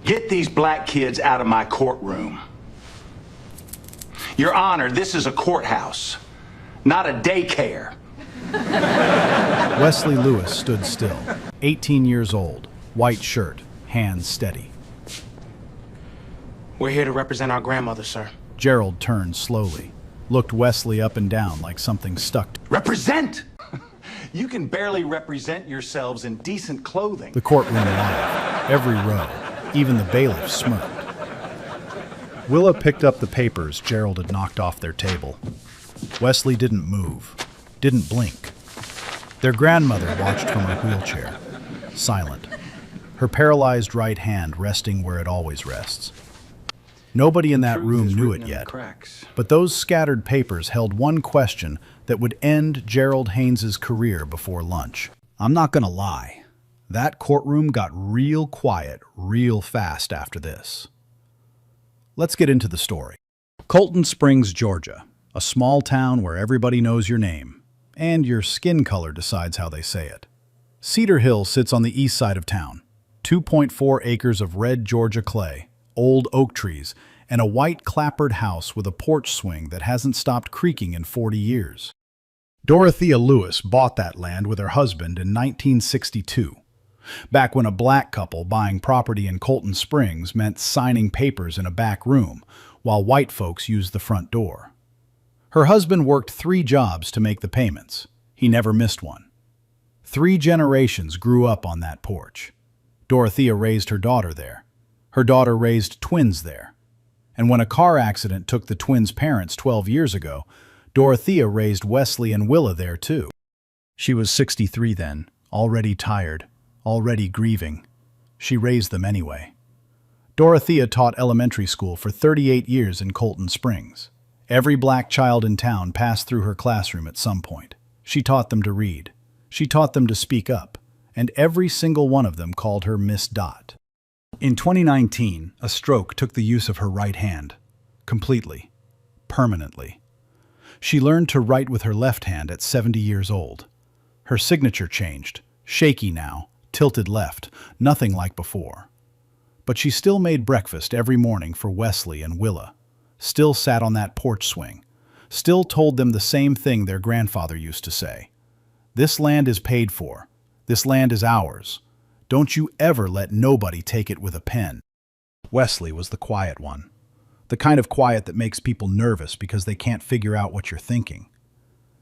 Get these black kids out of my courtroom. Your Honor, this is a courthouse, not a daycare. Wesley Lewis stood still, 18 years old, white shirt, hands steady. We're here to represent our grandmother, sir. Gerald turned slowly, looked Wesley up and down like something stuck. Represent? You can barely represent yourselves in decent clothing. The courtroom laughed, every row, even the bailiff smirked. Willa picked up the papers Gerald had knocked off their table. Wesley didn't move, didn't blink. Their grandmother watched from her wheelchair, silent, her paralyzed right hand resting where it always rests. Nobody in that room knew it yet, but those scattered papers held one question that would end Gerald Haynes's career before lunch. I'm not gonna lie, that courtroom got real quiet real fast after this. Let's get into the story. Colton Springs, Georgia, a small town where everybody knows your name, and your skin color decides how they say it. Cedar Hill sits on the east side of town, 2.4 acres of red Georgia clay, old oak trees, and a white clapboard house with a porch swing that hasn't stopped creaking in 40 years. Dorothea Lewis bought that land with her husband in 1962, back when a black couple buying property in Colton Springs meant signing papers in a back room, while white folks used the front door. Her husband worked 3 jobs to make the payments. He never missed one. 3 generations grew up on that porch. Dorothea raised her daughter there. Her daughter raised twins there. And when a car accident took the twins' parents 12 years ago, Dorothea raised Wesley and Willa there too. She was 63 then, already tired, already grieving. She raised them anyway. Dorothea taught elementary school for 38 years in Colton Springs. Every black child in town passed through her classroom at some point. She taught them to read. She taught them to speak up. And every single one of them called her Miss Dot. In 2019, a stroke took the use of her right hand. Completely. Permanently. She learned to write with her left hand at 70 years old. Her signature changed. Shaky now. Tilted left. Nothing like before. But she still made breakfast every morning for Wesley and Willa. Still sat on that porch swing. Still told them the same thing their grandfather used to say. This land is paid for. This land is ours. Don't you ever let nobody take it with a pen. Wesley was the quiet one. The kind of quiet that makes people nervous because they can't figure out what you're thinking.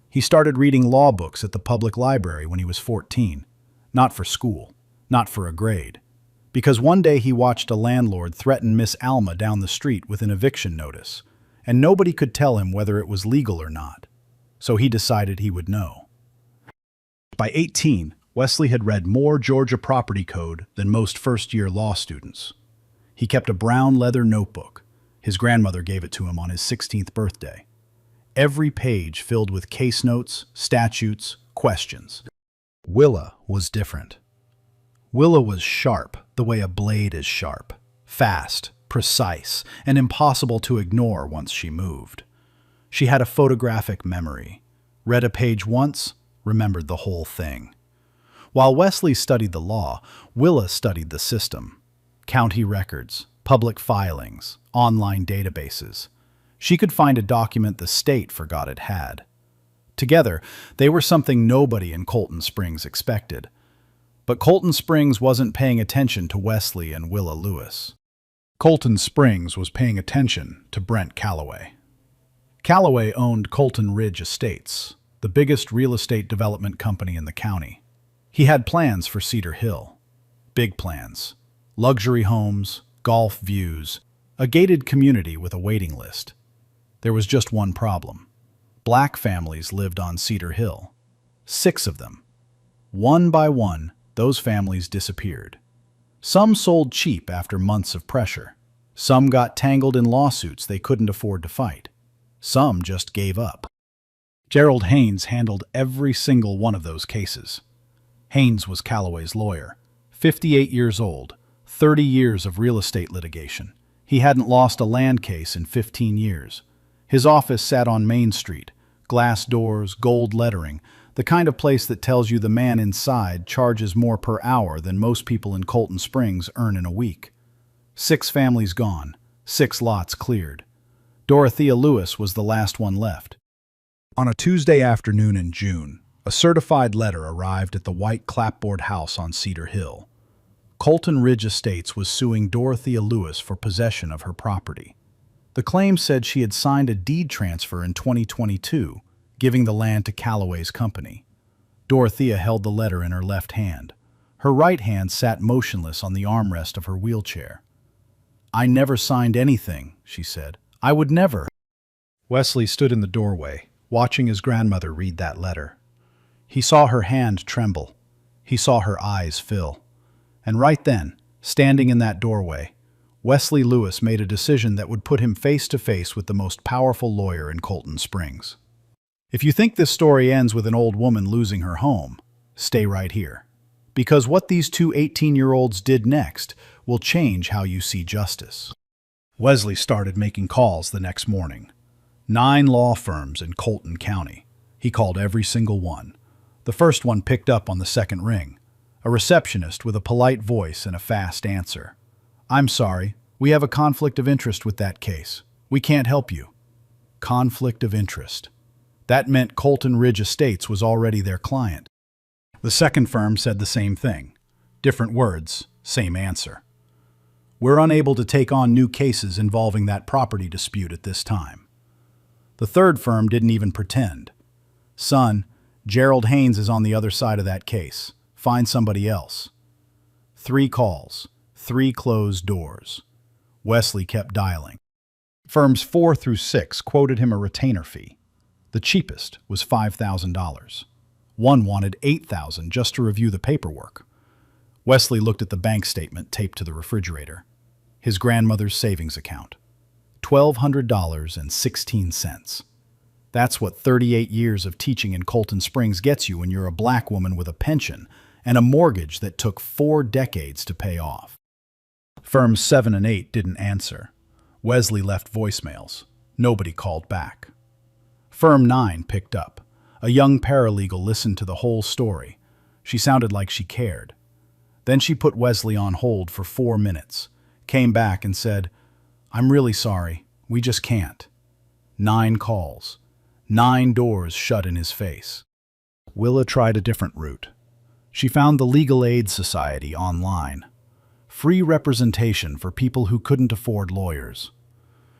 He started reading law books at the public library when he was 14. Not for school. Not for a grade. Because one day he watched a landlord threaten Miss Alma down the street with an eviction notice, and nobody could tell him whether it was legal or not. So he decided he would know. By 18, Wesley had read more Georgia property code than most first-year law students. He kept a brown leather notebook. His grandmother gave it to him on his 16th birthday. Every page filled with case notes, statutes, questions. Willa was different. Willa was sharp, the way a blade is sharp. Fast, precise, and impossible to ignore once she moved. She had a photographic memory. Read a page once, remembered the whole thing. While Wesley studied the law, Willa studied the system. County records, public filings, online databases. She could find a document the state forgot it had. Together, they were something nobody in Colton Springs expected. But Colton Springs wasn't paying attention to Wesley and Willa Lewis. Colton Springs was paying attention to Brent Calloway. Calloway owned Colton Ridge Estates, the biggest real estate development company in the county. He had plans for Cedar Hill. Big plans. Luxury homes, golf views, a gated community with a waiting list. There was just one problem. Black families lived on Cedar Hill. 6 of them. One by one, those families disappeared. Some sold cheap after months of pressure. Some got tangled in lawsuits they couldn't afford to fight. Some just gave up. Gerald Haynes handled every single one of those cases. Haynes was Calloway's lawyer, 58 years old, 30 years of real estate litigation. He hadn't lost a land case in 15 years. His office sat on Main Street, glass doors, gold lettering, the kind of place that tells you the man inside charges more per hour than most people in Colton Springs earn in a week. 6 families gone, 6 lots cleared. Dorothea Lewis was the last one left. On a Tuesday afternoon in June, a certified letter arrived at the white clapboard house on Cedar Hill. Colton Ridge Estates was suing Dorothea Lewis for possession of her property. The claim said she had signed a deed transfer in 2022, giving the land to Callaway's company. Dorothea held the letter in her left hand. Her right hand sat motionless on the armrest of her wheelchair. "I never signed anything," she said. "I would never." Wesley stood in the doorway, watching his grandmother read that letter. He saw her hand tremble. He saw her eyes fill. And right then, standing in that doorway, Wesley Lewis made a decision that would put him face to face with the most powerful lawyer in Colton Springs. If you think this story ends with an old woman losing her home, stay right here. Because what these two 18-year-olds did next will change how you see justice. Wesley started making calls the next morning. 9 law firms in Colton County. He called every single one. The first one picked up on the second ring. A receptionist with a polite voice and a fast answer. "I'm sorry, we have a conflict of interest with that case. We can't help you." Conflict of interest. That meant Colton Ridge Estates was already their client. The second firm said the same thing. Different words, same answer. "We're unable to take on new cases involving that property dispute at this time." The third firm didn't even pretend. "Son, Gerald Haynes is on the other side of that case. Find somebody else." 3 calls, 3 closed doors. Wesley kept dialing. Firms 4 through 6 quoted him a retainer fee. The cheapest was $5,000. One wanted $8,000 just to review the paperwork. Wesley looked at the bank statement taped to the refrigerator. His grandmother's savings account. $1,200.16. That's what 38 years of teaching in Colton Springs gets you when you're a black woman with a pension and a mortgage that took 4 decades to pay off. Firms 7 and 8 didn't answer. Wesley left voicemails. Nobody called back. Firm 9 picked up. A young paralegal listened to the whole story. She sounded like she cared. Then she put Wesley on hold for 4 minutes, came back and said, "I'm really sorry. We just can't." 9 calls. 9 doors shut in his face. Willa tried a different route. She found the Legal Aid Society online. Free representation for people who couldn't afford lawyers.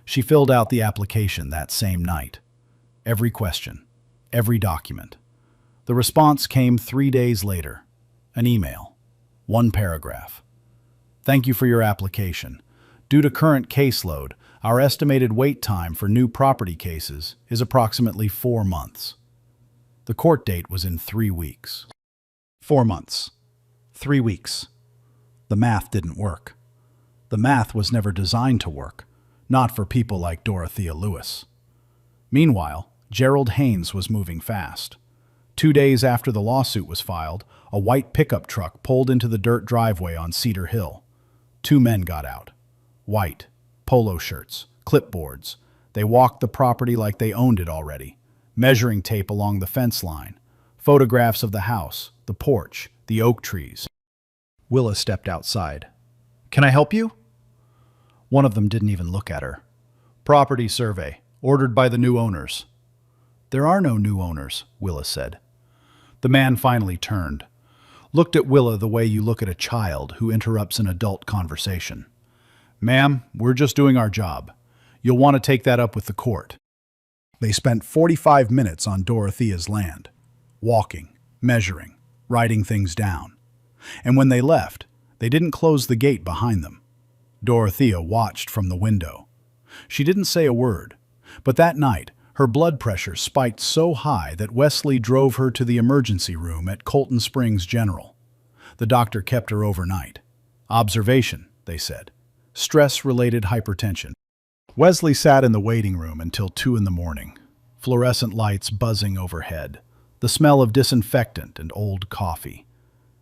She filled out the application that same night. Every question, every document. The response came 3 days later. An email. 1 paragraph. "Thank you for your application. Due to current caseload, our estimated wait time for new property cases is approximately 4 months. The court date was in 3 weeks. 4 months. 3 weeks. The math didn't work. The math was never designed to work, not for people like Dorothea Lewis. Meanwhile, Gerald Haynes was moving fast. 2 days after the lawsuit was filed, a white pickup truck pulled into the dirt driveway on Cedar Hill. 2 men got out. White, polo shirts, clipboards. They walked the property like they owned it already. Measuring tape along the fence line. Photographs of the house, the porch, the oak trees. Willa stepped outside. "Can I help you?" One of them didn't even look at her. "Property survey, ordered by the new owners." "There are no new owners," Willa said. The man finally turned, looked at Willa the way you look at a child who interrupts an adult conversation. "Ma'am, we're just doing our job. You'll want to take that up with the court." They spent 45 minutes on Dorothea's land, walking, measuring, writing things down. And when they left, they didn't close the gate behind them. Dorothea watched from the window. She didn't say a word, but that night, her blood pressure spiked so high that Wesley drove her to the emergency room at Colton Springs General. The doctor kept her overnight. Observation, they said. Stress-related hypertension. Wesley sat in the waiting room until 2 in the morning. Fluorescent lights buzzing overhead. The smell of disinfectant and old coffee.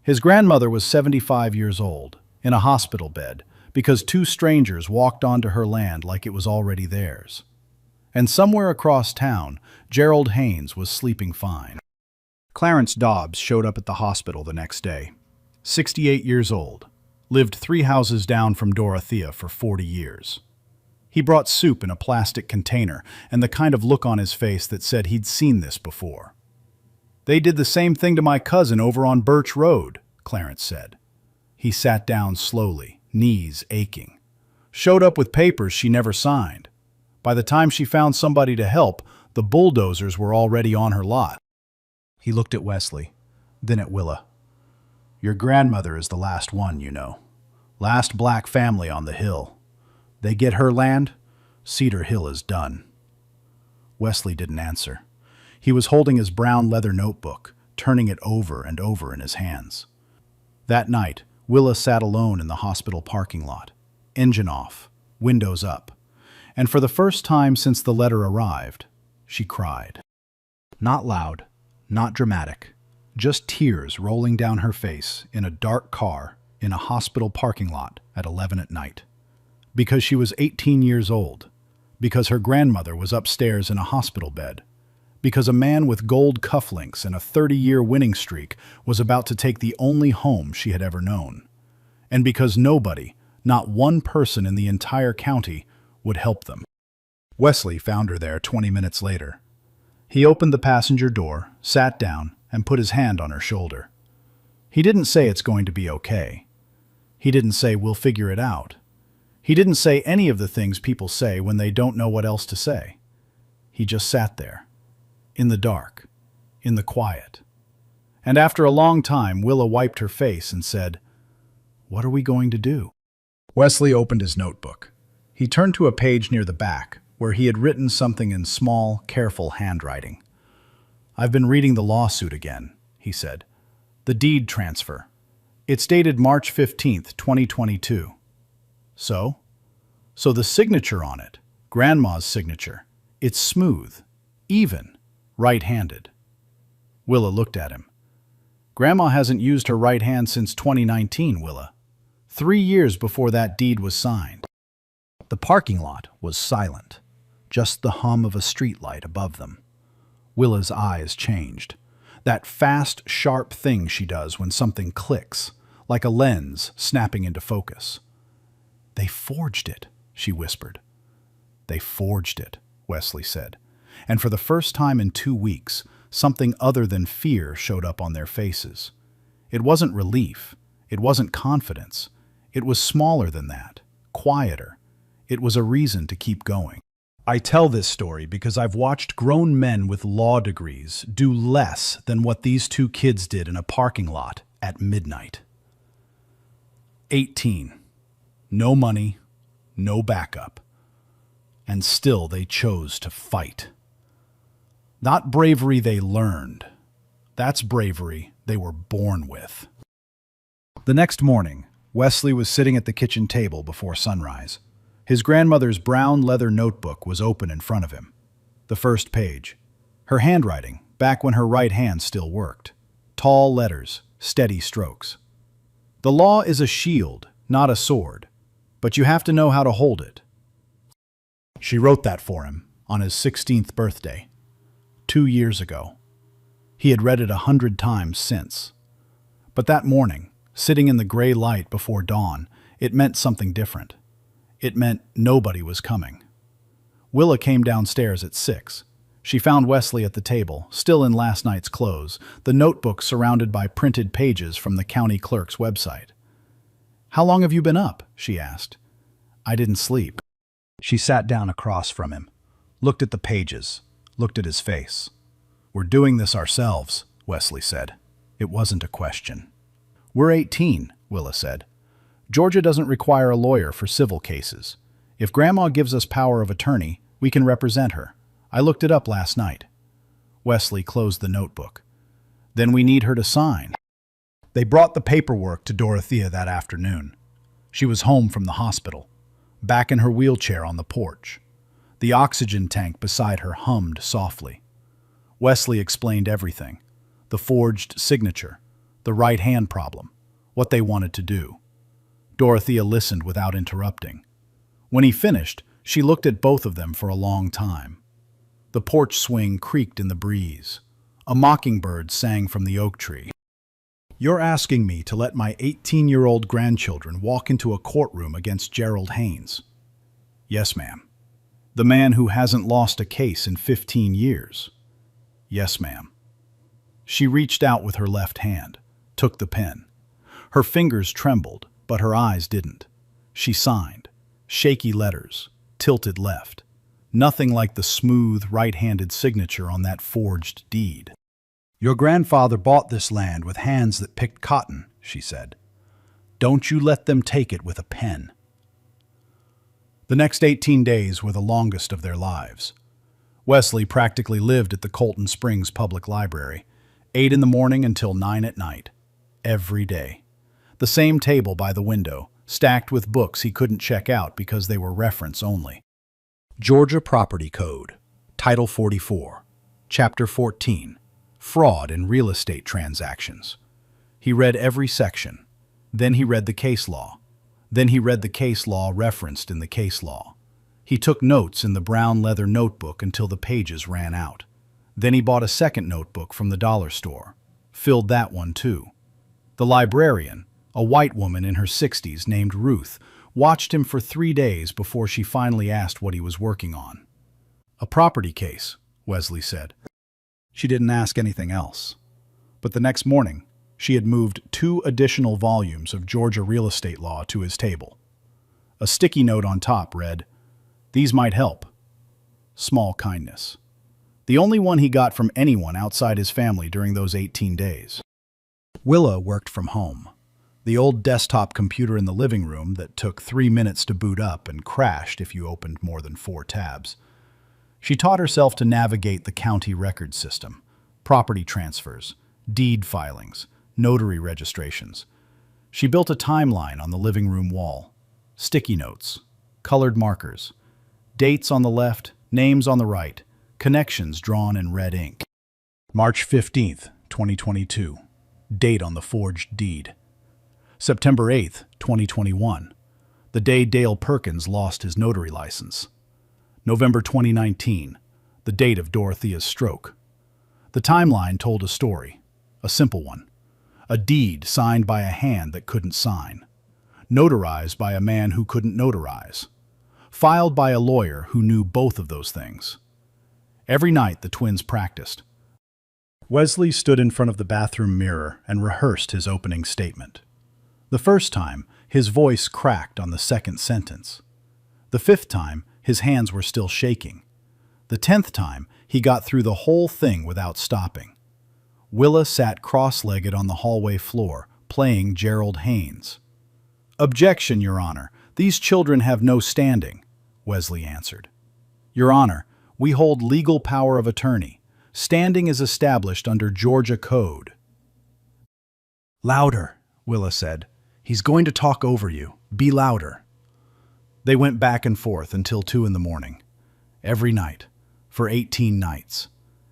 His grandmother was 75 years old, in a hospital bed, because 2 strangers walked onto her land like it was already theirs. And somewhere across town, Gerald Haynes was sleeping fine. Clarence Dobbs showed up at the hospital the next day. 68 years old. lived 3 houses down from Dorothea for 40 years. He brought soup in a plastic container and the kind of look on his face that said he'd seen this before. "They did the same thing to my cousin over on Birch Road," Clarence said. He sat down slowly, knees aching. "Showed up with papers she never signed. By the time she found somebody to help, the bulldozers were already on her lot." He looked at Wesley, then at Willa. "Your grandmother is the last one, you know. Last black family on the hill. They get her land, Cedar Hill is done." Wesley didn't answer. He was holding his brown leather notebook, turning it over and over in his hands. That night, Willa sat alone in the hospital parking lot, engine off, windows up, and for the first time since the letter arrived, she cried. Not loud, not dramatic, just tears rolling down her face in a dark car in a hospital parking lot at 11 at night. Because she was 18 years old, because her grandmother was upstairs in a hospital bed, because a man with gold cufflinks and a 30-year winning streak was about to take the only home she had ever known, and because nobody, not one person in the entire county, would help them. Wesley found her there 20 minutes later. He opened the passenger door, sat down, and put his hand on her shoulder. He didn't say it's going to be okay. He didn't say we'll figure it out. He didn't say any of the things people say when they don't know what else to say. He just sat there, in the dark, in the quiet. And after a long time, Willa wiped her face and said, "What are we going to do?" Wesley opened his notebook. He turned to a page near the back, where he had written something in small, careful handwriting. "I've been reading the lawsuit again," he said. "The deed transfer. It's dated March 15th, 2022. So the signature on it, Grandma's signature, it's smooth, even, right-handed." Willa looked at him. "Grandma hasn't used her right hand since 2019, Willa. 3 years before that deed was signed." The parking lot was silent, just the hum of a streetlight above them. Willa's eyes changed. That fast, sharp thing she does when something clicks, like a lens snapping into focus. "They forged it," she whispered. "They forged it," Wesley said. And for the first time in 2 weeks, something other than fear showed up on their faces. It wasn't relief. It wasn't confidence. It was smaller than that, quieter. It was a reason to keep going. I tell this story because I've watched grown men with law degrees do less than what these 2 kids did in a parking lot at midnight. 18. No money, no backup. And still they chose to fight. Not bravery they learned. That's bravery they were born with. The next morning, Wesley was sitting at the kitchen table before sunrise. His grandmother's brown leather notebook was open in front of him. The first page. Her handwriting, back when her right hand still worked. Tall letters, steady strokes. "The law is a shield, not a sword, but you have to know how to hold it." She wrote that for him on his 16th birthday, 2 years ago. He had read it 100 times since. But that morning, sitting in the gray light before dawn, it meant something different. It meant nobody was coming. Willa came downstairs at 6. She found Wesley at the table, still in last night's clothes, the notebook surrounded by printed pages from the county clerk's website. "How long have you been up?" she asked. "I didn't sleep." She sat down across from him, looked at the pages, looked at his face. "We're doing this ourselves," Wesley said. It wasn't a question. "We're 18, Willa said. "Georgia doesn't require a lawyer for civil cases. If Grandma gives us power of attorney, we can represent her. I looked it up last night." Wesley closed the notebook. "Then we need her to sign." They brought the paperwork to Dorothea that afternoon. She was home from the hospital, back in her wheelchair on the porch. The oxygen tank beside her hummed softly. Wesley explained everything: the forged signature, the right hand problem, what they wanted to do. Dorothea listened without interrupting. When he finished, she looked at both of them for a long time. The porch swing creaked in the breeze. A mockingbird sang from the oak tree. You're asking me to let my 18-year-old grandchildren walk into a courtroom against Gerald Haynes? Yes, ma'am. The man who hasn't lost a case in 15 years. Yes, ma'am. She reached out with her left hand, took the pen. Her fingers trembled, but her eyes didn't. She signed, shaky letters, tilted left. Nothing like the smooth, right-handed signature on that forged deed. Your grandfather bought this land with hands that picked cotton, she said. Don't you let them take it with a pen. The next 18 days were the longest of their lives. Wesley practically lived at the Colton Springs Public Library, 8 in the morning until 9 at night, every day. The same table by the window, stacked with books he couldn't check out because they were reference only. Georgia Property Code, Title 44, Chapter 14, Fraud in Real Estate Transactions. He read every section. Then he read the case law. Then he read the case law referenced in the case law. He took notes in the brown leather notebook until the pages ran out. Then he bought a second notebook from the dollar store, filled that one too. The librarian, a white woman in her 60s named Ruth, watched him for 3 days before she finally asked what he was working on. A property case, Wesley said. She didn't ask anything else. But the next morning, she had moved 2 additional volumes of Georgia real estate law to his table. A sticky note on top read, "These might help. Small kindness." The only one he got from anyone outside his family during those 18 days. Willa worked from home. The old desktop computer in the living room that took 3 minutes to boot up and crashed if you opened more than 4 tabs. She taught herself to navigate the county record system, property transfers, deed filings, notary registrations. She built a timeline on the living room wall. Sticky notes, colored markers, dates on the left, names on the right, connections drawn in red ink. March 15th, 2022. Date on the forged deed. September 8th, 2021. The day Dale Perkins lost his notary license. November 2019. The date of Dorothea's stroke. The timeline told a story, a simple one. A deed signed by a hand that couldn't sign. Notarized by a man who couldn't notarize. Filed by a lawyer who knew both of those things. Every night the twins practiced. Wesley stood in front of the bathroom mirror and rehearsed his opening statement. The first time, his voice cracked on the second sentence. The 5th time, his hands were still shaking. The 10th time, he got through the whole thing without stopping. Willa sat cross-legged on the hallway floor, playing Gerald Haynes. "Objection, Your Honor. These children have no standing," Wesley answered. "Your Honor, we hold legal power of attorney. Standing is established under Georgia Code." "Louder," Willa said. "He's going to talk over you. Be louder." They went back and forth until 2 in the morning. Every night. For 18 nights.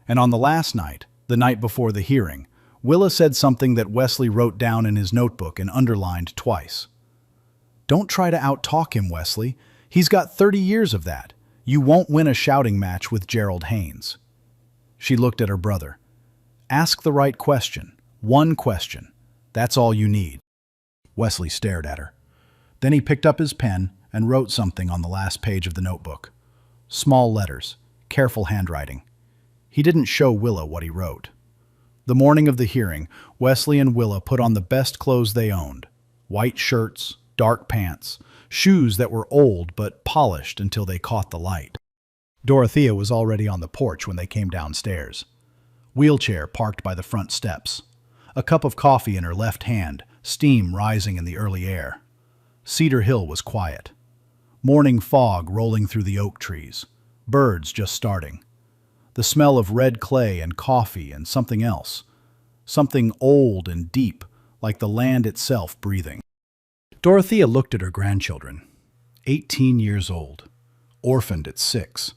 And on the last night, the night before the hearing, Willa said something that Wesley wrote down in his notebook and underlined twice. "Don't try to out-talk him, Wesley. He's got 30 years of that. You won't win a shouting match with Gerald Haynes." She looked at her brother. "Ask the right question. One question. That's all you need." Wesley stared at her. Then he picked up his pen and wrote something on the last page of the notebook. Small letters, careful handwriting. He didn't show Willa what he wrote. The morning of the hearing, Wesley and Willa put on the best clothes they owned. White shirts, dark pants, shoes that were old but polished until they caught the light. Dorothea was already on the porch when they came downstairs. Wheelchair parked by the front steps. A cup of coffee in her left hand, steam rising in the early air. Cedar Hill was quiet. Morning fog rolling through the oak trees. Birds just starting. The smell of red clay and coffee and something else. Something old and deep, like the land itself breathing. Dorothea looked at her grandchildren. 18 years old. Orphaned at 6.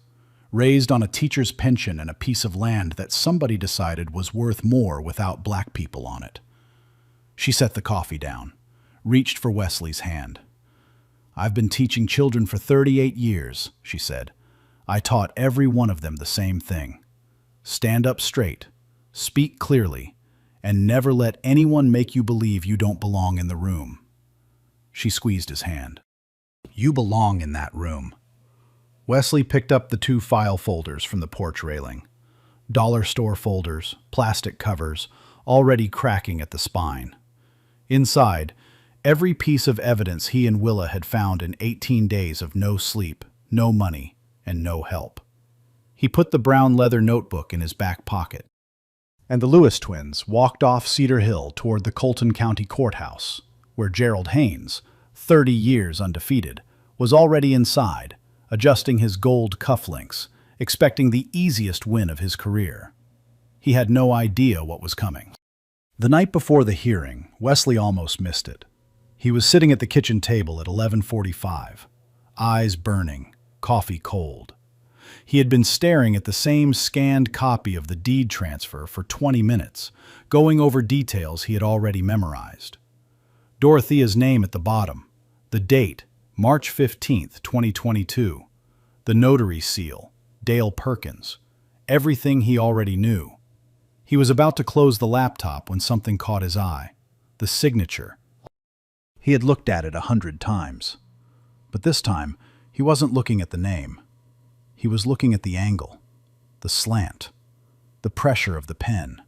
Raised on a teacher's pension and a piece of land that somebody decided was worth more without black people on it. She set the coffee down, reached for Wesley's hand. "I've been teaching children for 38 years, she said. "I taught every one of them the same thing. Stand up straight, speak clearly, and never let anyone make you believe you don't belong in the room. She squeezed his hand. You belong in that room. Wesley picked up the 2 file folders from the porch railing. Dollar store folders, plastic covers, already cracking at the spine. Inside, every piece of evidence he and Willa had found in 18 days of no sleep, no money, and no help. He put the brown leather notebook in his back pocket. And the Lewis twins walked off Cedar Hill toward the Colton County Courthouse, where Gerald Haynes, 30 years undefeated, was already inside, adjusting his gold cufflinks, expecting the easiest win of his career. He had no idea what was coming. The night before the hearing, Wesley almost missed it. He was sitting at the kitchen table at 11:45, eyes burning, coffee cold. He had been staring at the same scanned copy of the deed transfer for 20 minutes, going over details he had already memorized. Dorothea's name at the bottom, the date, March 15th, 2022, the notary seal, Dale Perkins, everything he already knew. He was about to close the laptop when something caught his eye, the signature. He had looked at it 100 times, but this time he wasn't looking at the name. He was looking at the angle, the slant, the pressure of the pen.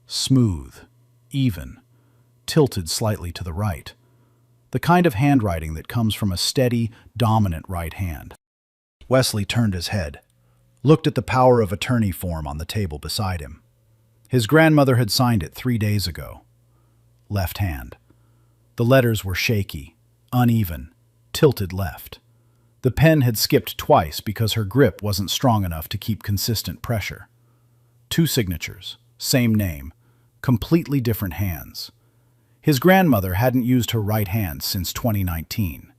Smooth, even, tilted slightly to the right. The kind of handwriting that comes from a steady, dominant right hand. Wesley turned his head, looked at the power of attorney form on the table beside him. His grandmother had signed it 3 days ago. Left hand. The letters were shaky, uneven, tilted left. The pen had skipped twice because her grip wasn't strong enough to keep consistent pressure. 2 signatures, same name, completely different hands. His grandmother hadn't used her right hand since 2019.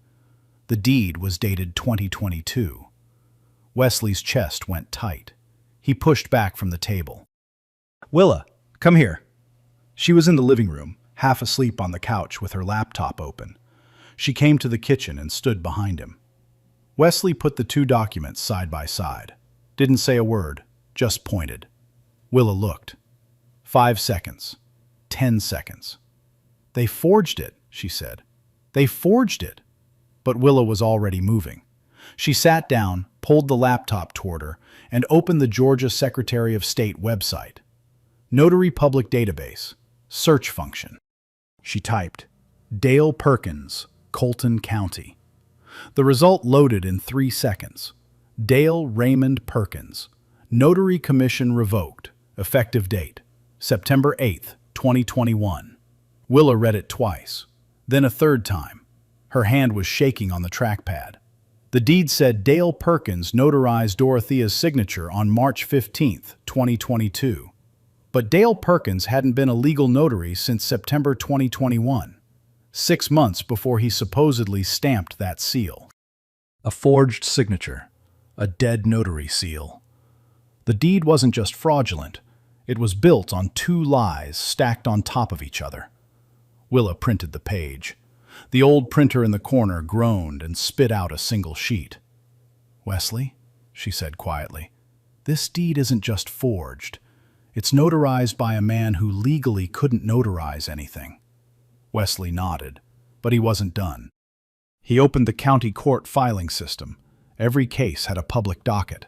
The deed was dated 2022. Wesley's chest went tight. He pushed back from the table. Willa, come here. She was in the living room, half asleep on the couch with her laptop open. She came to the kitchen and stood behind him. Wesley put the 2 documents side by side. Didn't say a word, just pointed. Willa looked. 5 seconds. 10 seconds. They forged it, she said. They forged it. But Willa was already moving. She sat down, pulled the laptop toward her, and opened the Georgia Secretary of State website. Notary Public Database. Search function. She typed, Dale Perkins, Colton County. The result loaded in 3 seconds. Dale Raymond Perkins. Notary commission revoked. Effective date, September 8th, 2021. Willa read it twice, then a third time. Her hand was shaking on the trackpad. The deed said Dale Perkins notarized Dorothea's signature on March 15th, 2022. But Dale Perkins hadn't been a legal notary since September 2021, 6 months before he supposedly stamped that seal. A forged signature, a dead notary seal. The deed wasn't just fraudulent, it was built on 2 lies stacked on top of each other. Willa printed the page. The old printer in the corner groaned and spit out a single sheet. Wesley, she said quietly, this deed isn't just forged. It's notarized by a man who legally couldn't notarize anything. Wesley nodded, but he wasn't done. He opened the county court filing system. Every case had a public docket.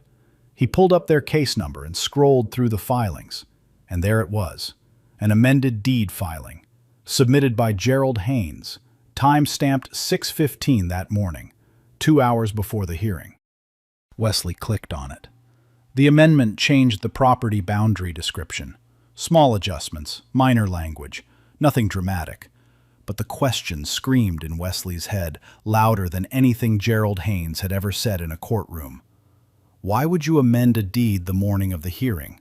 He pulled up their case number and scrolled through the filings, and there it was, an amended deed filing, submitted by Gerald Haynes, time-stamped 6:15 that morning, 2 hours before the hearing. Wesley clicked on it. The amendment changed the property boundary description. Small adjustments, minor language, nothing dramatic. But the question screamed in Wesley's head louder than anything Gerald Haynes had ever said in a courtroom. Why would you amend a deed the morning of the hearing,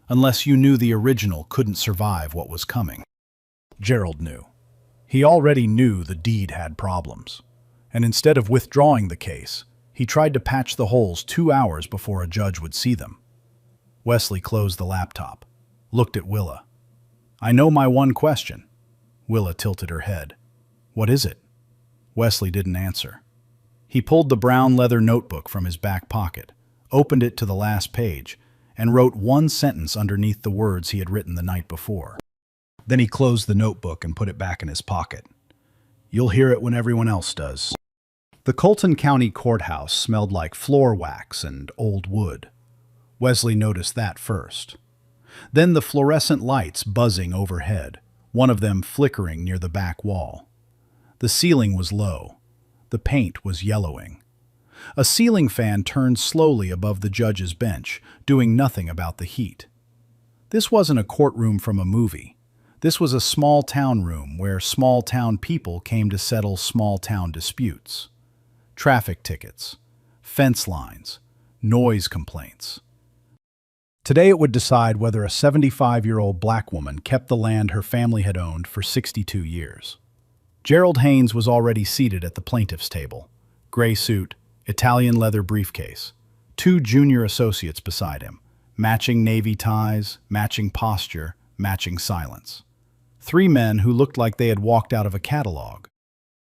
unless you knew the original couldn't survive what was coming? Gerald knew. He already knew the deed had problems. And instead of withdrawing the case, he tried to patch the holes 2 hours before a judge would see them. Wesley closed the laptop, looked at Willa. I know my one question. Willa tilted her head. What is it? Wesley didn't answer. He pulled the brown leather notebook from his back pocket, opened it to the last page, and wrote 1 sentence underneath the words he had written the night before. Then he closed the notebook and put it back in his pocket. You'll hear it when everyone else does. The Colton County Courthouse smelled like floor wax and old wood. Wesley noticed that first. Then the fluorescent lights buzzing overhead, one of them flickering near the back wall. The ceiling was low. The paint was yellowing. A ceiling fan turned slowly above the judge's bench, doing nothing about the heat. This wasn't a courtroom from a movie. This was a small-town room where small-town people came to settle small-town disputes. Traffic tickets, fence lines, noise complaints. Today it would decide whether a 75-year-old black woman kept the land her family had owned for 62 years. Gerald Haynes was already seated at the plaintiff's table. Gray suit, Italian leather briefcase. 2 junior associates beside him. Matching navy ties, matching posture, matching silence. 3 men who looked like they had walked out of a catalog.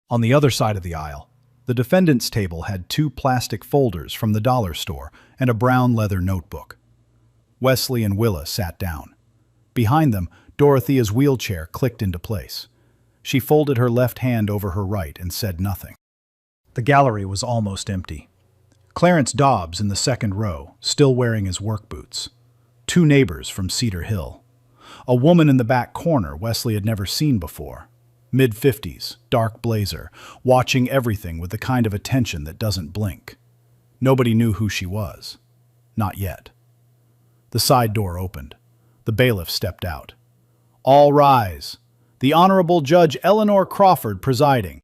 On the other side of the aisle, the defendant's table had 2 plastic folders from the dollar store and a brown leather notebook. Wesley and Willa sat down. Behind them, Dorothea's wheelchair clicked into place. She folded her left hand over her right and said nothing. The gallery was almost empty. Clarence Dobbs in the second row, still wearing his work boots. 2 neighbors from Cedar Hill. A woman in the back corner Wesley had never seen before. Mid-50s, dark blazer, watching everything with the kind of attention that doesn't blink. Nobody knew who she was. Not yet. The side door opened. The bailiff stepped out. All rise. The Honorable Judge Eleanor Crawford presiding.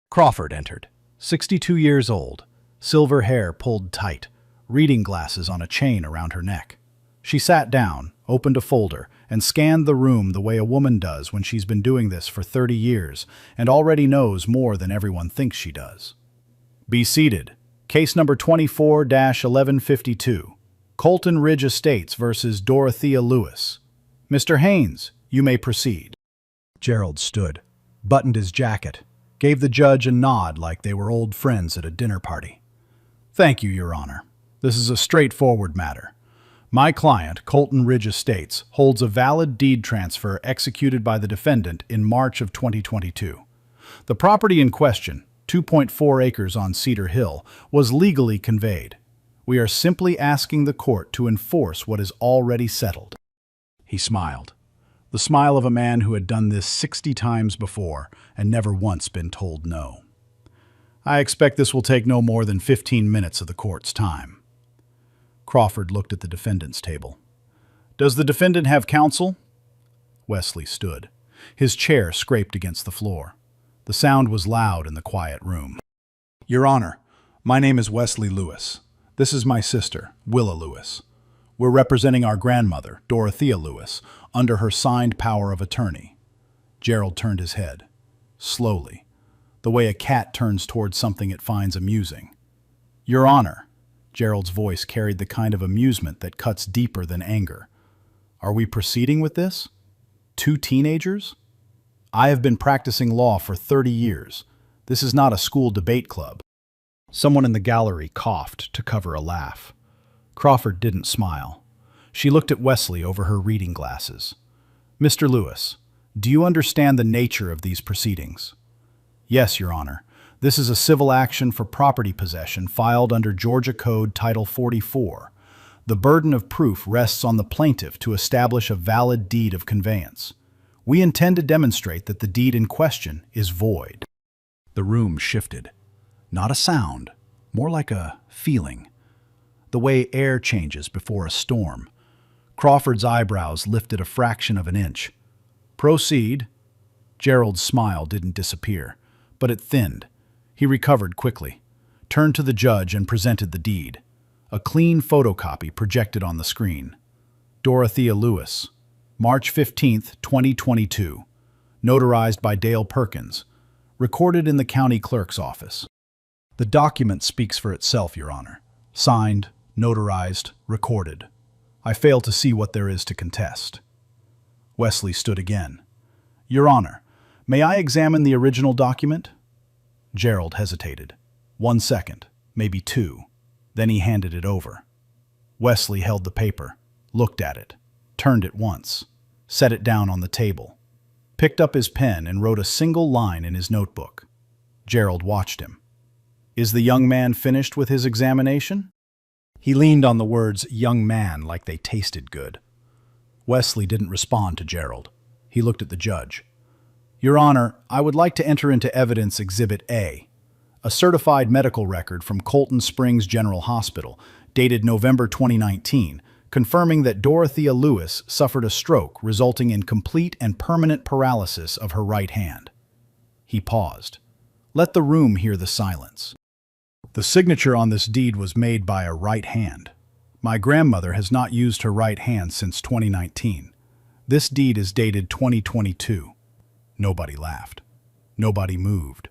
Crawford entered, 62 years old, silver hair pulled tight, reading glasses on a chain around her neck. She sat down, opened a folder, and scanned the room the way a woman does when she's been doing this for 30 years and already knows more than everyone thinks she does. Be seated. Case number 24-1152. Colton Ridge Estates versus Dorothea Lewis. Mr. Haynes, you may proceed. Gerald stood, buttoned his jacket, gave the judge a nod like they were old friends at a dinner party. Thank you, Your Honor. This is a straightforward matter. My client, Colton Ridge Estates, holds a valid deed transfer executed by the defendant in March of 2022. The property in question, 2.4 acres on Cedar Hill, was legally conveyed. We are simply asking the court to enforce what is already settled. He smiled. The smile of a man who had done this 60 times before and never once been told no. I expect this will take no more than 15 minutes of the court's time. Crawford looked at the defendant's table. Does the defendant have counsel? Wesley stood. His chair scraped against the floor. The sound was loud in the quiet room. Your Honor, my name is Wesley Lewis. This is my sister, Willa Lewis. We're representing our grandmother, Dorothea Lewis, under her signed power of attorney. Gerald turned his head, slowly, the way a cat turns towards something it finds amusing. Your Honor, Gerald's voice carried the kind of amusement that cuts deeper than anger. Are we proceeding with this? 2 teenagers? I have been practicing law for 30 years. This is not a school debate club. Someone in the gallery coughed to cover a laugh. Crawford didn't smile. She looked at Wesley over her reading glasses. Mr. Lewis, do you understand the nature of these proceedings? Yes, Your Honor. This is a civil action for property possession filed under Georgia Code Title 44. The burden of proof rests on the plaintiff to establish a valid deed of conveyance. We intend to demonstrate that the deed in question is void. The room shifted. Not a sound, more like a feeling. The way air changes before a storm. Crawford's eyebrows lifted a fraction of an inch. Proceed. Gerald's smile didn't disappear, but it thinned. He recovered quickly, turned to the judge and presented the deed. A clean photocopy projected on the screen. Dorothea Lewis, March 15, 2022. Notarized by Dale Perkins. Recorded in the county clerk's office. The document speaks for itself, Your Honor. Signed, notarized, recorded. I fail to see what there is to contest. Wesley stood again. Your Honor, may I examine the original document? Gerald hesitated. 1 second, maybe 2. Then he handed it over. Wesley held the paper, looked at it, turned it once, set it down on the table, picked up his pen and wrote a single line in his notebook. Gerald watched him. Is the young man finished with his examination? He leaned on the words young man like they tasted good. Wesley didn't respond to Gerald. He looked at the judge. Your Honor, I would like to enter into evidence Exhibit A, a certified medical record from Colton Springs General Hospital, dated November 2019, confirming that Dorothea Lewis suffered a stroke resulting in complete and permanent paralysis of her right hand. He paused. Let the room hear the silence. The signature on this deed was made by a right hand. My grandmother has not used her right hand since 2019. This deed is dated 2022. Nobody laughed. Nobody moved.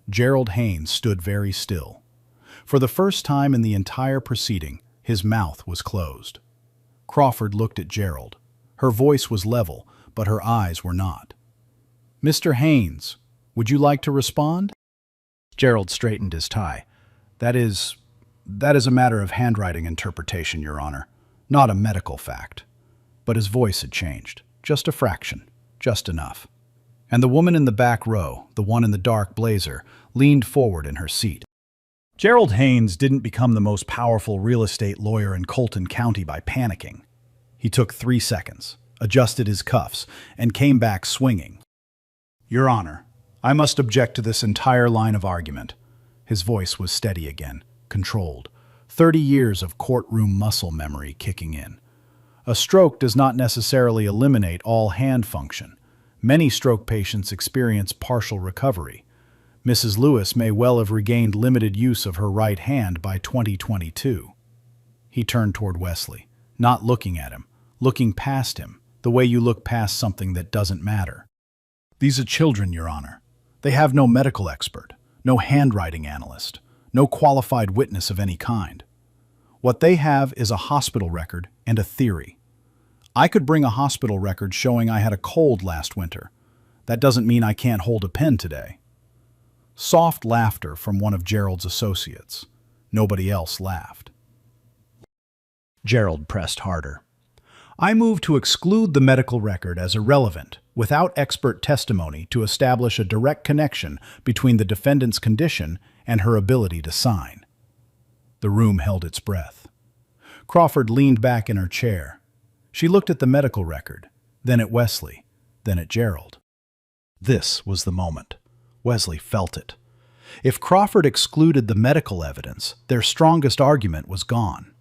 Gerald Haynes stood very still. For the first time in the entire proceeding, his mouth was closed. Crawford looked at Gerald. Her voice was level, but her eyes were not. Mr. Haynes, would you like to respond? Gerald straightened his tie. That is a matter of handwriting interpretation, Your Honor, not a medical fact. But his voice had changed. Just a fraction. Just enough. And the woman in the back row, the one in the dark blazer, leaned forward in her seat. Gerald Haynes didn't become the most powerful real estate lawyer in Colton County by panicking. He took 3 seconds, adjusted his cuffs, and came back swinging. Your Honor, I must object to this entire line of argument. His voice was steady again, controlled. 30 years of courtroom muscle memory kicking in. A stroke does not necessarily eliminate all hand function. Many stroke patients experience partial recovery. Mrs. Lewis may well have regained limited use of her right hand by 2022. He turned toward Wesley, not looking at him, looking past him, the way you look past something that doesn't matter. These are children, Your Honor. They have no medical expert, no handwriting analyst, no qualified witness of any kind. What they have is a hospital record and a theory. I could bring a hospital record showing I had a cold last winter. That doesn't mean I can't hold a pen today. Soft laughter from one of Gerald's associates. Nobody else laughed. Gerald pressed harder. I move to exclude the medical record as irrelevant, without expert testimony to establish a direct connection between the defendant's condition and her ability to sign. The room held its breath. Crawford leaned back in her chair. She looked at the medical record, then at Wesley, then at Gerald. This was the moment. Wesley felt it. If Crawford excluded the medical evidence, their strongest argument was gone.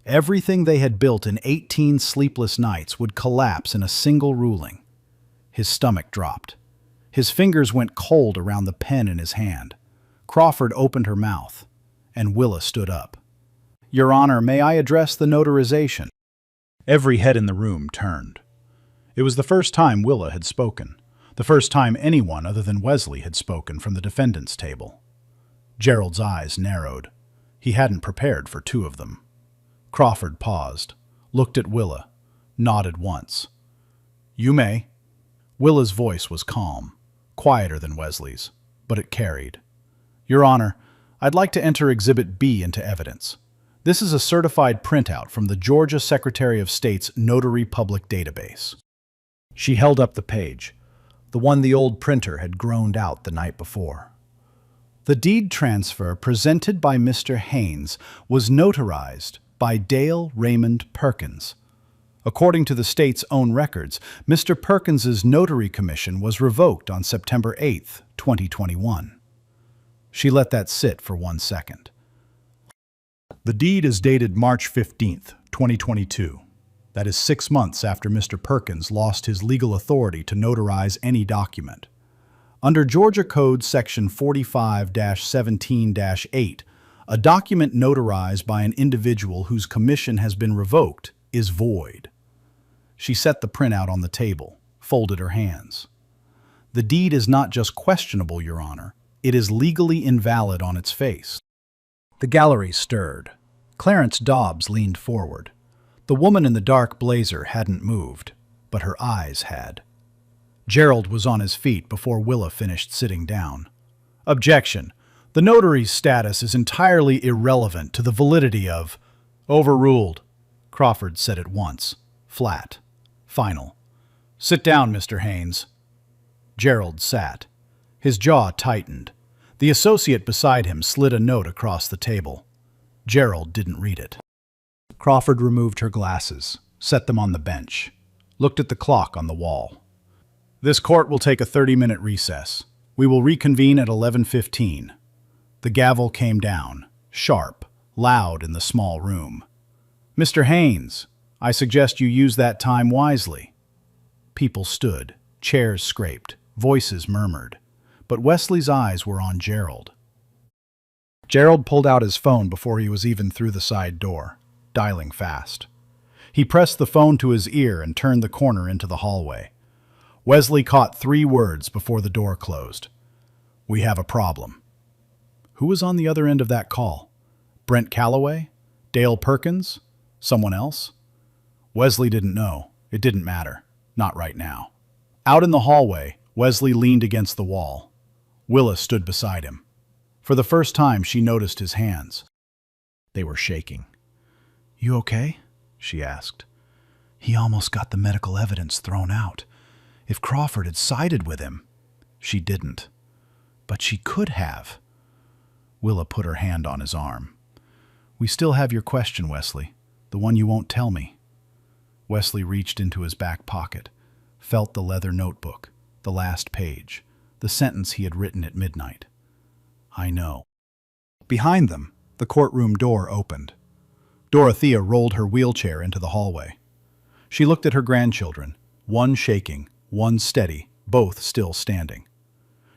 Everything they had built in 18 sleepless nights would collapse in a single ruling. His stomach dropped. His fingers went cold around the pen in his hand. Crawford opened her mouth, and Willa stood up. Your Honor, may I address the notarization? Every head in the room turned. It was the first time Willa had spoken, the first time anyone other than Wesley had spoken from the defendant's table. Gerald's eyes narrowed. He hadn't prepared for 2 of them. Crawford paused, looked at Willa, nodded once. You may. Willa's voice was calm, quieter than Wesley's, but it carried. Your Honor, I'd like to enter Exhibit B into evidence. This is a certified printout from the Georgia Secretary of State's Notary Public Database. She held up the page, the one the old printer had groaned out the night before. The deed transfer presented by Mr. Haynes was notarized by Dale Raymond Perkins. According to the state's own records, Mr. Perkins's notary commission was revoked on September 8, 2021. She let that sit for 1 second. The deed is dated March 15, 2022. That is 6 months after Mr. Perkins lost his legal authority to notarize any document. Under Georgia Code Section 45-17-8, a document notarized by an individual whose commission has been revoked is void. She set the printout on the table, folded her hands. The deed is not just questionable, Your Honor. It is legally invalid on its face. The gallery stirred. Clarence Dobbs leaned forward. The woman in the dark blazer hadn't moved, but her eyes had. Gerald was on his feet before Willa finished sitting down. Objection. The notary's status is entirely irrelevant to the validity of... Overruled, Crawford said at once. Flat. Final. Sit down, Mr. Haynes. Gerald sat. His jaw tightened. The associate beside him slid a note across the table. Gerald didn't read it. Crawford removed her glasses, set them on the bench, looked at the clock on the wall. This court will take a 30-minute recess. We will reconvene at 11:15. The gavel came down, sharp, loud in the small room. Mr. Haynes, I suggest you use that time wisely. People stood, chairs scraped, voices murmured, but Wesley's eyes were on Gerald. Gerald pulled out his phone before he was even through the side door, dialing fast. He pressed the phone to his ear and turned the corner into the hallway. Wesley caught 3 words before the door closed. We have a problem. Who was on the other end of that call? Brent Calloway? Dale Perkins? Someone else? Wesley didn't know. It didn't matter. Not right now. Out in the hallway, Wesley leaned against the wall. Willa stood beside him. For the first time, she noticed his hands. They were shaking. You okay? She asked. He almost got the medical evidence thrown out. If Crawford had sided with him. She didn't. But she could have. Willa put her hand on his arm. We still have your question, Wesley. The one you won't tell me. Wesley reached into his back pocket, felt the leather notebook, the last page, the sentence he had written at midnight. I know. Behind them, the courtroom door opened. Dorothea rolled her wheelchair into the hallway. She looked at her grandchildren, one shaking, one steady, both still standing.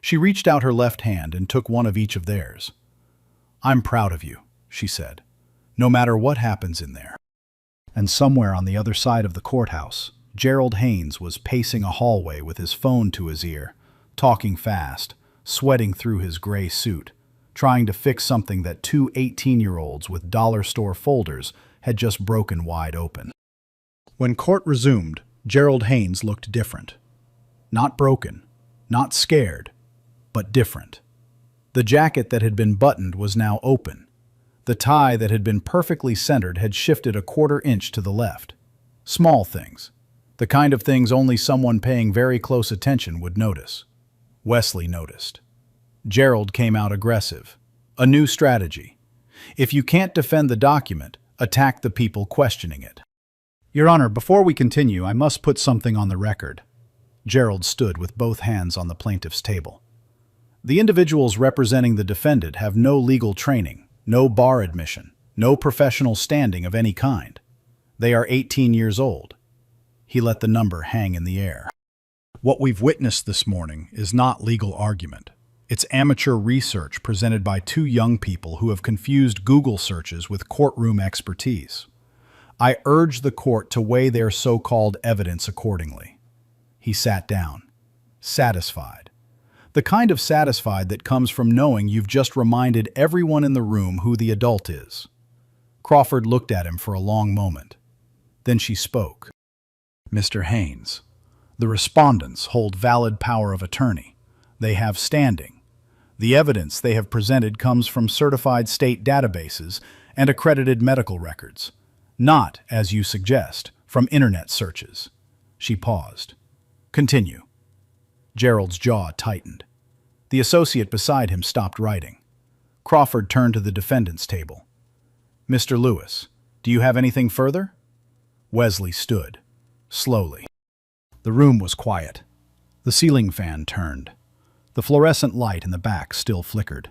She reached out her left hand and took one of each of theirs. I'm proud of you, she said, no matter what happens in there. And somewhere on the other side of the courthouse, Gerald Haynes was pacing a hallway with his phone to his ear, talking fast, sweating through his gray suit, trying to fix something that 2 18-year-olds with dollar store folders had just broken wide open. When court resumed, Gerald Haynes looked different. Not broken, not scared, but different. The jacket that had been buttoned was now open. The tie that had been perfectly centered had shifted a 1/4 inch to the left. Small things. The kind of things only someone paying very close attention would notice. Wesley noticed. Gerald came out aggressive. A new strategy. If you can't defend the document, attack the people questioning it. Your Honor, before we continue, I must put something on the record. Gerald stood with both hands on the plaintiff's table. The individuals representing the defendant have no legal training, no bar admission, no professional standing of any kind. They are 18 years old. He let the number hang in the air. What we've witnessed this morning is not legal argument. It's amateur research presented by 2 young people who have confused Google searches with courtroom expertise. I urge the court to weigh their so-called evidence accordingly. He sat down, satisfied. The kind of satisfied that comes from knowing you've just reminded everyone in the room who the adult is. Crawford looked at him for a long moment. Then she spoke. Mr. Haynes, the respondents hold valid power of attorney. They have standing. The evidence they have presented comes from certified state databases and accredited medical records, not, as you suggest, from internet searches. She paused. Continue. Gerald's jaw tightened. The associate beside him stopped writing. Crawford turned to the defendant's table. Mr. Lewis, do you have anything further? Wesley stood, slowly. The room was quiet. The ceiling fan turned. The fluorescent light in the back still flickered.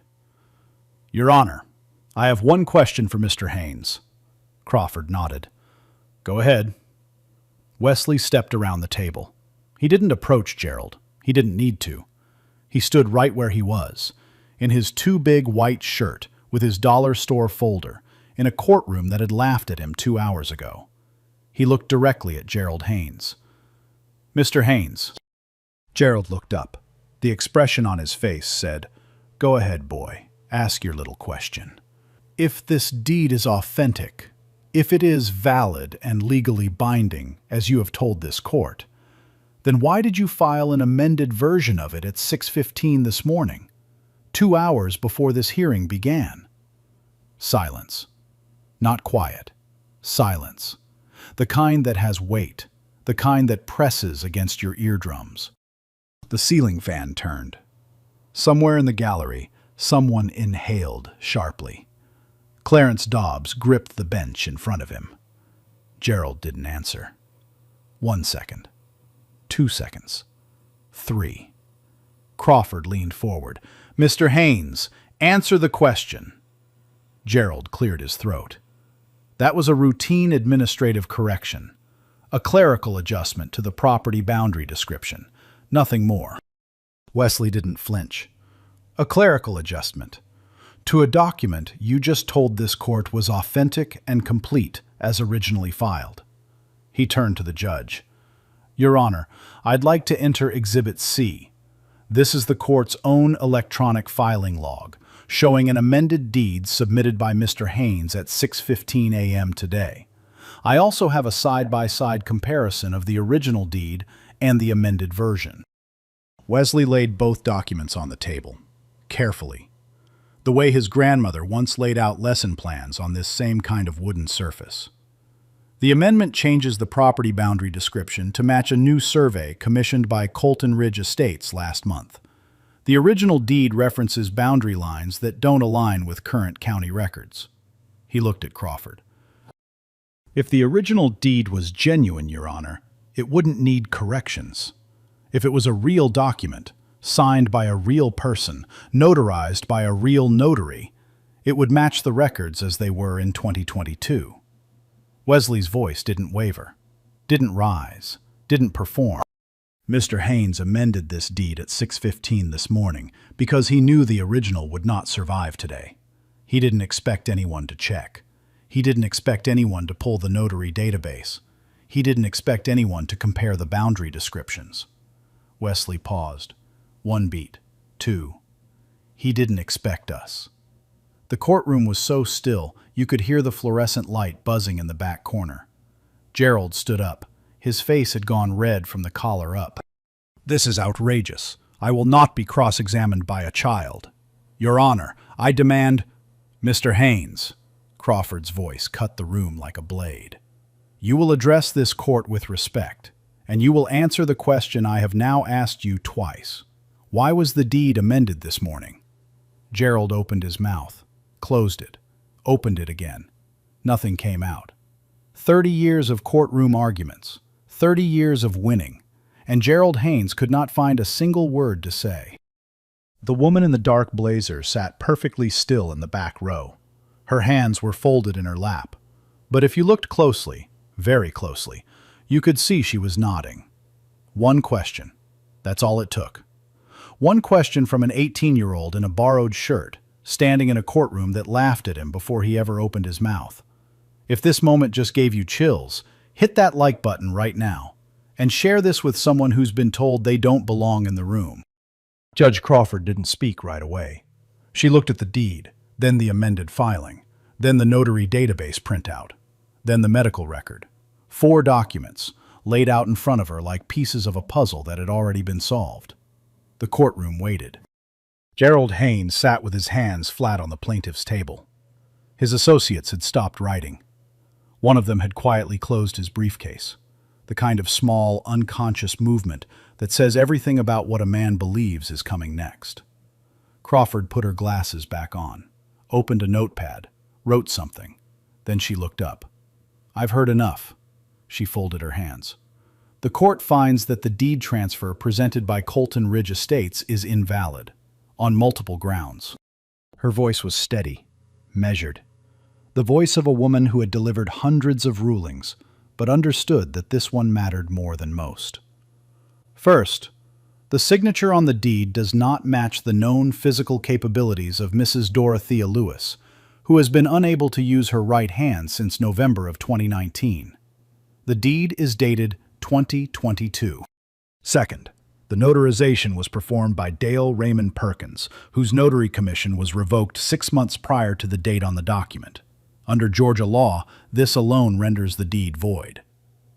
Your Honor, I have one question for Mr. Haynes. Crawford nodded. Go ahead. Wesley stepped around the table. He didn't approach Gerald. He didn't need to. He stood right where he was, in his too big white shirt with his dollar store folder, in a courtroom that had laughed at him 2 hours ago. He looked directly at Gerald Haynes. Mr. Haynes. Gerald looked up. The expression on his face said, Go ahead, boy. Ask your little question. If this deed is authentic, if it is valid and legally binding, as you have told this court, then why did you file an amended version of it at 6:15 this morning, 2 hours before this hearing began? Silence. Not quiet. Silence. The kind that has weight, the kind that presses against your eardrums. The ceiling fan turned. Somewhere in the gallery, someone inhaled sharply. Clarence Dobbs gripped the bench in front of him. Gerald didn't answer. 1 second. 2 seconds. 3. Crawford leaned forward. "Mr. Haynes, answer the question." Gerald cleared his throat. That was a routine administrative correction, a clerical adjustment to the property boundary description, nothing more. Wesley didn't flinch. A clerical adjustment to a document you just told this court was authentic and complete as originally filed. He turned to the judge. "Your Honor, I'd like to enter Exhibit C. This is the court's own electronic filing log, showing an amended deed submitted by Mr. Haynes at 6:15 a.m. today. I also have a side-by-side comparison of the original deed and the amended version." Wesley laid both documents on the table, carefully, the way his grandmother once laid out lesson plans on this same kind of wooden surface. The amendment changes the property boundary description to match a new survey commissioned by Colton Ridge Estates last month. The original deed references boundary lines that don't align with current county records. He looked at Crawford. "If the original deed was genuine, Your Honor, it wouldn't need corrections. If it was a real document, signed by a real person, notarized by a real notary, it would match the records as they were in 2022. Wesley's voice didn't waver, didn't rise, didn't perform. "Mr. Haynes amended this deed at 6:15 this morning because he knew the original would not survive today. He didn't expect anyone to check. He didn't expect anyone to pull the notary database. He didn't expect anyone to compare the boundary descriptions." Wesley paused. 1 beat. 2. "He didn't expect us." The courtroom was so still, you could hear the fluorescent light buzzing in the back corner. Gerald stood up. His face had gone red from the collar up. "This is outrageous. I will not be cross-examined by a child. Your Honor, I demand—" "Mr. Haynes," Crawford's voice cut the room like a blade. "You will address this court with respect, and you will answer the question I have now asked you twice. Why was the deed amended this morning?" Gerald opened his mouth, closed it, opened it again. Nothing came out. 30 years of courtroom arguments, 30 years of winning, and Gerald Haynes could not find a single word to say. The woman in the dark blazer sat perfectly still in the back row. Her hands were folded in her lap. But if you looked closely, very closely, you could see she was nodding. One question. That's all it took. One question from an 18-year-old in a borrowed shirt, standing in a courtroom that laughed at him before he ever opened his mouth. If this moment just gave you chills, hit that like button right now, and share this with someone who's been told they don't belong in the room. Judge Crawford didn't speak right away. She looked at the deed, then the amended filing, then the notary database printout, then the medical record. 4 documents, laid out in front of her like pieces of a puzzle that had already been solved. The courtroom waited. Gerald Haynes sat with his hands flat on the plaintiff's table. His associates had stopped writing. One of them had quietly closed his briefcase, the kind of small, unconscious movement that says everything about what a man believes is coming next. Crawford put her glasses back on, opened a notepad, wrote something. Then she looked up. "I've heard enough." She folded her hands. "The court finds that the deed transfer presented by Colton Ridge Estates is invalid, on multiple grounds." Her voice was steady, measured. The voice of a woman who had delivered hundreds of rulings, but understood that this one mattered more than most. First, the signature on the deed does not match the known physical capabilities of Mrs. Dorothea Lewis, who has been unable to use her right hand since November of 2019. The deed is dated 2022. Second, the notarization was performed by Dale Raymond Perkins, whose notary commission was revoked 6 months prior to the date on the document. Under Georgia law, this alone renders the deed void.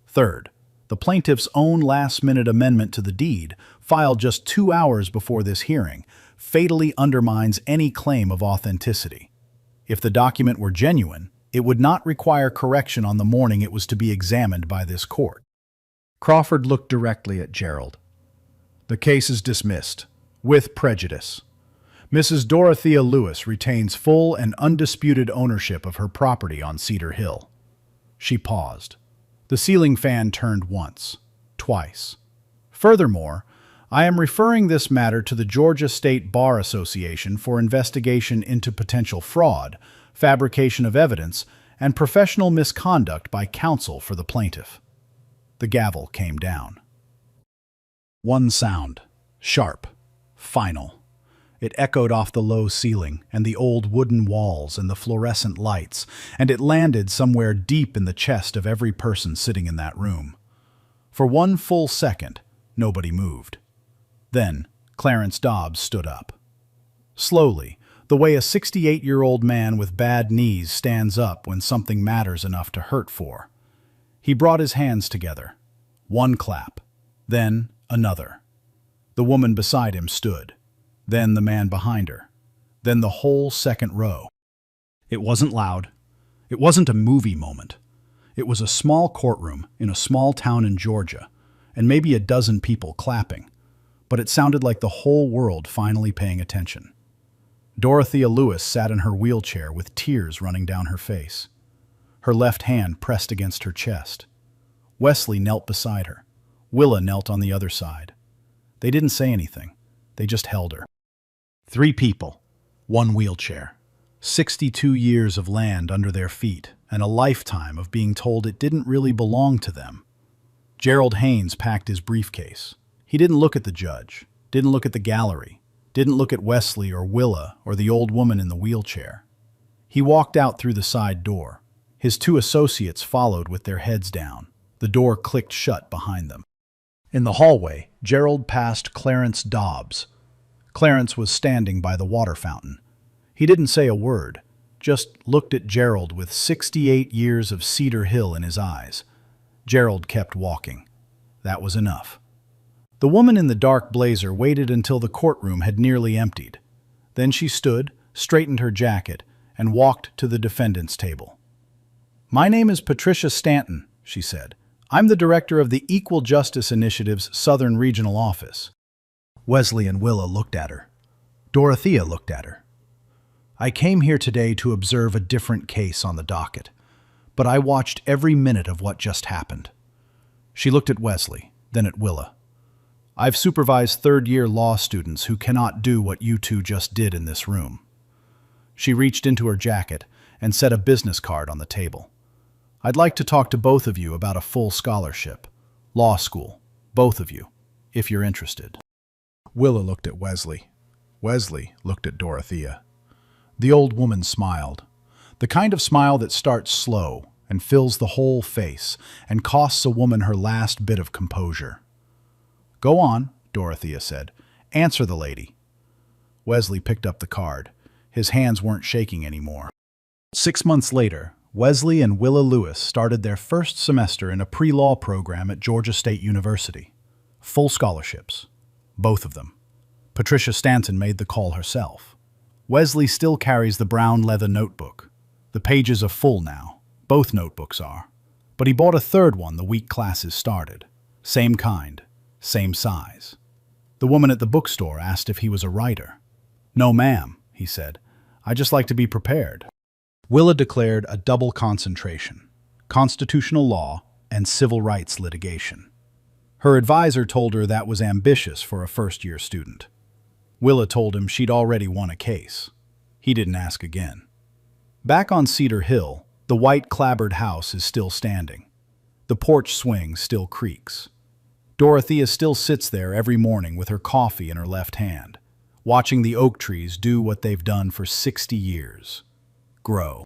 Third, the plaintiff's own last-minute amendment to the deed, filed just 2 hours before this hearing, fatally undermines any claim of authenticity. If the document were genuine, it would not require correction on the morning it was to be examined by this court. Crawford looked directly at Gerald. The case is dismissed, with prejudice. Mrs. Dorothea Lewis retains full and undisputed ownership of her property on Cedar Hill. She paused. The ceiling fan turned once, twice. Furthermore, I am referring this matter to the Georgia State Bar Association for investigation into potential fraud, fabrication of evidence, and professional misconduct by counsel for the plaintiff. The gavel came down. One sound, sharp, final. It echoed off the low ceiling and the old wooden walls and the fluorescent lights, and it landed somewhere deep in the chest of every person sitting in that room. For one full second, nobody moved. Then, Clarence Dobbs stood up. Slowly, the way a 68-year-old man with bad knees stands up when something matters enough to hurt for. He brought his hands together. One clap, then another. The woman beside him stood, then the man behind her, then the whole second row. It wasn't loud. It wasn't a movie moment. It was a small courtroom in a small town in Georgia, and maybe a dozen people clapping, but it sounded like the whole world finally paying attention. Dorothea Lewis sat in her wheelchair with tears running down her face. Her left hand pressed against her chest. Wesley knelt beside her. Willa knelt on the other side. They didn't say anything. They just held her. 3 people, 1 wheelchair, 62 years of land under their feet, and a lifetime of being told it didn't really belong to them. Gerald Haynes packed his briefcase. He didn't look at the judge, didn't look at the gallery, didn't look at Wesley or Willa or the old woman in the wheelchair. He walked out through the side door. His 2 associates followed with their heads down. The door clicked shut behind them. In the hallway, Gerald passed Clarence Dobbs. Clarence was standing by the water fountain. He didn't say a word, just looked at Gerald with 68 years of Cedar Hill in his eyes. Gerald kept walking. That was enough. The woman in the dark blazer waited until the courtroom had nearly emptied. Then she stood, straightened her jacket, and walked to the defendant's table. "My name is Patricia Stanton," she said. "I'm the director of the Equal Justice Initiative's Southern Regional Office." Wesley and Willa looked at her. Dorothea looked at her. "I came here today to observe a different case on the docket, but I watched every minute of what just happened." She looked at Wesley, then at Willa. "I've supervised third-year law students who cannot do what you two just did in this room." She reached into her jacket and set a business card on the table. "I'd like to talk to both of you about a full scholarship. Law school. Both of you, if you're interested." Willa looked at Wesley. Wesley looked at Dorothea. The old woman smiled. The kind of smile that starts slow and fills the whole face and costs a woman her last bit of composure. "Go on," Dorothea said. "Answer the lady." Wesley picked up the card. His hands weren't shaking anymore. 6 months later, Wesley and Willa Lewis started their first semester in a pre-law program at Georgia State University. Full scholarships. Both of them. Patricia Stanton made the call herself. Wesley still carries the brown leather notebook. The pages are full now. Both notebooks are. But he bought a third one the week classes started. Same kind. Same size. The woman at the bookstore asked if he was a writer. "No, ma'am," he said. "I just like to be prepared." Willa declared a double concentration: constitutional law and civil rights litigation. Her advisor told her that was ambitious for a first-year student. Willa told him she'd already won a case. He didn't ask again. Back on Cedar Hill, the white clapboard house is still standing. The porch swing still creaks. Dorothea still sits there every morning with her coffee in her left hand, watching the oak trees do what they've done for 60 years. Grow.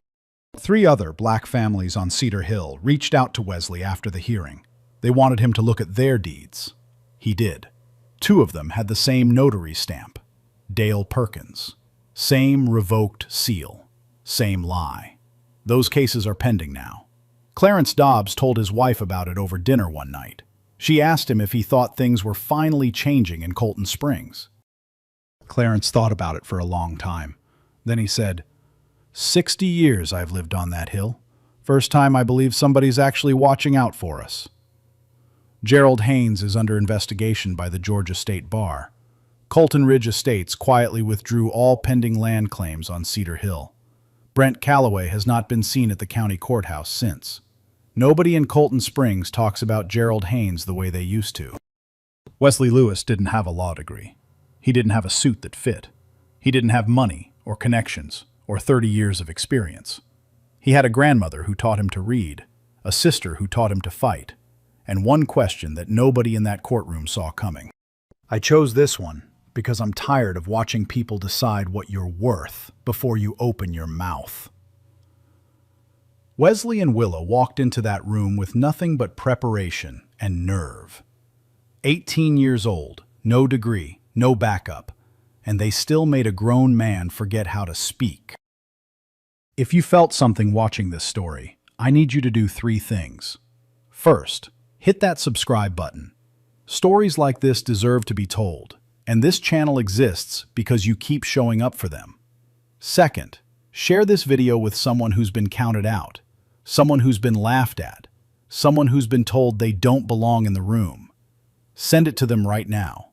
3 other black families on Cedar Hill reached out to Wesley after the hearing. They wanted him to look at their deeds. He did. 2 of them had the same notary stamp. Dale Perkins. Same revoked seal. Same lie. Those cases are pending now. Clarence Dobbs told his wife about it over dinner one night. She asked him if he thought things were finally changing in Colton Springs. Clarence thought about it for a long time. Then he said, 60 years I've lived on that hill. First time I believe somebody's actually watching out for us." Gerald Haynes is under investigation by the Georgia State Bar. Colton Ridge Estates quietly withdrew all pending land claims on Cedar Hill. Brent Calloway has not been seen at the county courthouse since. Nobody in Colton Springs talks about Gerald Haynes the way they used to. Wesley Lewis didn't have a law degree. He didn't have a suit that fit. He didn't have money or connections or 30 years of experience. He had a grandmother who taught him to read, a sister who taught him to fight, and one question that nobody in that courtroom saw coming. I chose this one because I'm tired of watching people decide what you're worth before you open your mouth. Wesley and Willa walked into that room with nothing but preparation and nerve. 18 years old, no degree, no backup, and they still made a grown man forget how to speak. If you felt something watching this story, I need you to do 3 things. First, hit that subscribe button. Stories like this deserve to be told, and this channel exists because you keep showing up for them. Second, share this video with someone who's been counted out, someone who's been laughed at, someone who's been told they don't belong in the room. Send it to them right now.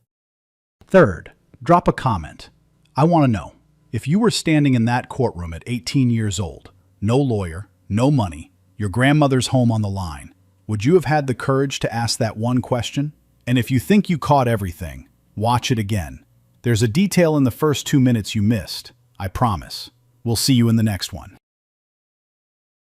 Third, drop a comment. I want to know, if you were standing in that courtroom at 18 years old, no lawyer, no money, your grandmother's home on the line, would you have had the courage to ask that one question? And if you think you caught everything, watch it again. There's a detail in the first 2 minutes you missed, I promise. We'll see you in the next one.